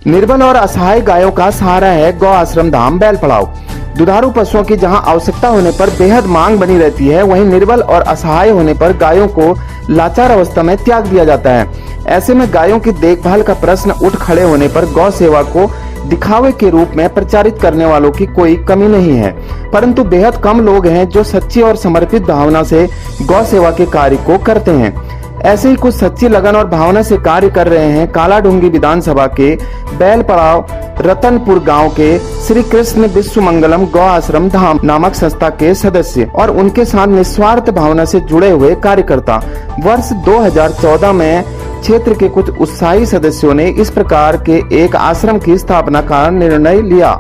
निर्बल और असहाय गायों का सहारा है गौ आश्रम धाम बैल पड़ाव। दुधारू पशुओं की जहां आवश्यकता होने पर बेहद मांग बनी रहती है, वहीं निर्बल और असहाय होने पर गायों को लाचार अवस्था में त्याग दिया जाता है। ऐसे में गायों की देखभाल का प्रश्न उठ खड़े होने पर गौ सेवा को दिखावे के रूप में प्रचारित करने वालों की कोई कमी नहीं है, परंतु बेहद कम लोग हैं जो सच्ची और समर्पित भावना से गौ सेवा के कार्य को करते हैं। ऐसे ही कुछ सच्ची लगन और भावना से कार्य कर रहे हैं कालाढूंगी विधानसभा के बैल पड़ाव रतनपुर गांव के श्री कृष्ण विश्व मंगलम गौ आश्रम धाम नामक संस्था के सदस्य और उनके साथ निस्वार्थ भावना से जुड़े हुए कार्यकर्ता। वर्ष 2014 में क्षेत्र के कुछ उत्साही सदस्यों ने इस प्रकार के एक आश्रम की स्थापना का निर्णय लिया,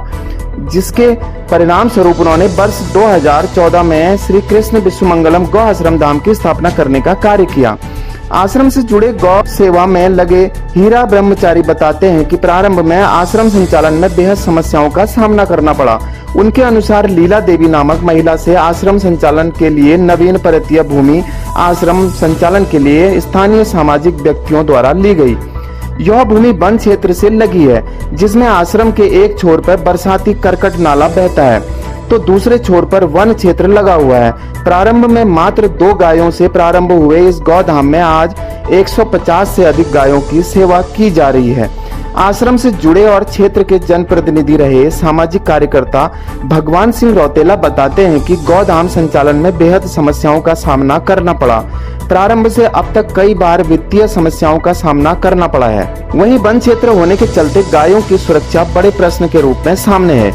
जिसके परिणाम स्वरूप उन्होंने वर्ष 2014 में श्री कृष्ण विश्व मंगलम गौ आश्रम धाम की स्थापना करने का कार्य किया। आश्रम से जुड़े गौ सेवा में लगे हीरा ब्रह्मचारी बताते हैं कि प्रारंभ में आश्रम संचालन में बेहद समस्याओं का सामना करना पड़ा। उनके अनुसार लीला देवी नामक महिला से आश्रम संचालन के लिए नवीन परतीय भूमि आश्रम संचालन के लिए स्थानीय सामाजिक व्यक्तियों द्वारा ली गई। यह भूमि वन क्षेत्र से लगी है, जिसमें आश्रम के एक छोर पर बरसाती करकट नाला बहता है तो दूसरे छोर पर वन क्षेत्र लगा हुआ है। प्रारंभ में मात्र 2 गायों से प्रारंभ हुए इस गौधाम में आज 150 से अधिक गायों की सेवा की जा रही है। आश्रम से जुड़े और क्षेत्र के जनप्रतिनिधि रहे सामाजिक कार्यकर्ता भगवान सिंह रौतेला बताते हैं कि गौधाम संचालन में बेहद समस्याओं का सामना करना पड़ा। प्रारंभ से अब तक कई बार वित्तीय समस्याओं का सामना करना पड़ा है। वहीं वन क्षेत्र होने के चलते गायों की सुरक्षा बड़े प्रश्न के रूप में सामने है।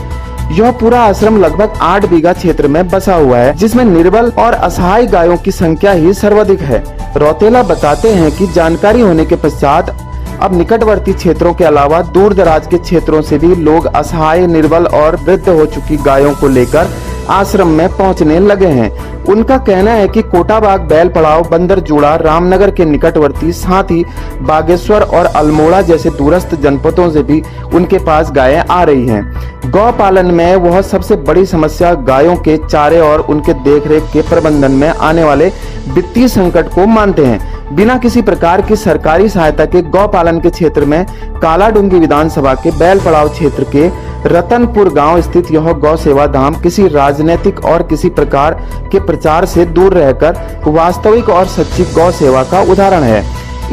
यह पूरा आश्रम लगभग 8 बीघा क्षेत्र में बसा हुआ है, जिसमें निर्बल और असहाय गायों की संख्या ही सर्वाधिक है। रौतेला बताते हैं कि जानकारी होने के पश्चात अब निकटवर्ती क्षेत्रों के अलावा दूर दराज के क्षेत्रों से भी लोग असहाय, निर्बल और वृद्ध हो चुकी गायों को लेकर आश्रम में पहुंचने लगे हैं। उनका कहना है कि कोटाबाग, बैल पड़ाव, बंदरजूड़ा, रामनगर के निकटवर्ती, साथ ही बागेश्वर और अल्मोड़ा जैसे दूरस्थ जनपदों से भी उनके पास गायें आ रही हैं। गौ पालन में वह सबसे बड़ी समस्या गायों के चारे और उनके देखरेख के प्रबंधन में आने वाले वित्तीय संकट को मानते हैं। बिना किसी प्रकार की सरकारी सहायता के गौ पालन के क्षेत्र में कालाढूंगी विधानसभा के बैल पड़ाव क्षेत्र के रतनपुर गांव स्थित यह गौ सेवा धाम किसी राजनीतिक और किसी प्रकार के प्रचार से दूर रहकर वास्तविक और सच्ची गौ सेवा का उदाहरण है।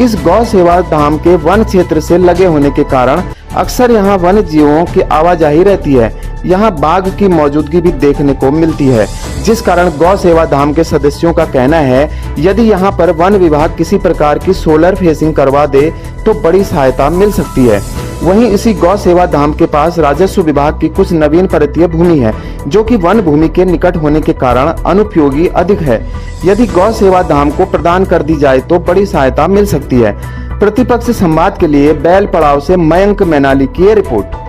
इस गौ सेवा धाम के वन क्षेत्र से लगे होने के कारण अक्सर यहाँ वन्य जीवों की आवाजाही रहती है। यहाँ बाघ की मौजूदगी भी देखने को मिलती है, जिस कारण गौ सेवा धाम के सदस्यों का कहना है यदि यहाँ पर वन विभाग किसी प्रकार की सोलर फेंसिंग करवा दे तो बड़ी सहायता मिल सकती है। वहीं इसी गौ सेवा धाम के पास राजस्व विभाग की कुछ नवीन परतीय भूमि है, जो कि वन भूमि के निकट होने के कारण अनुपयोगी अधिक है। यदि गौ सेवा धाम को प्रदान कर दी जाए तो बड़ी सहायता मिल सकती है। प्रतिपक्ष संवाद के लिए बैल पड़ाव से मयंक मैनाली की रिपोर्ट।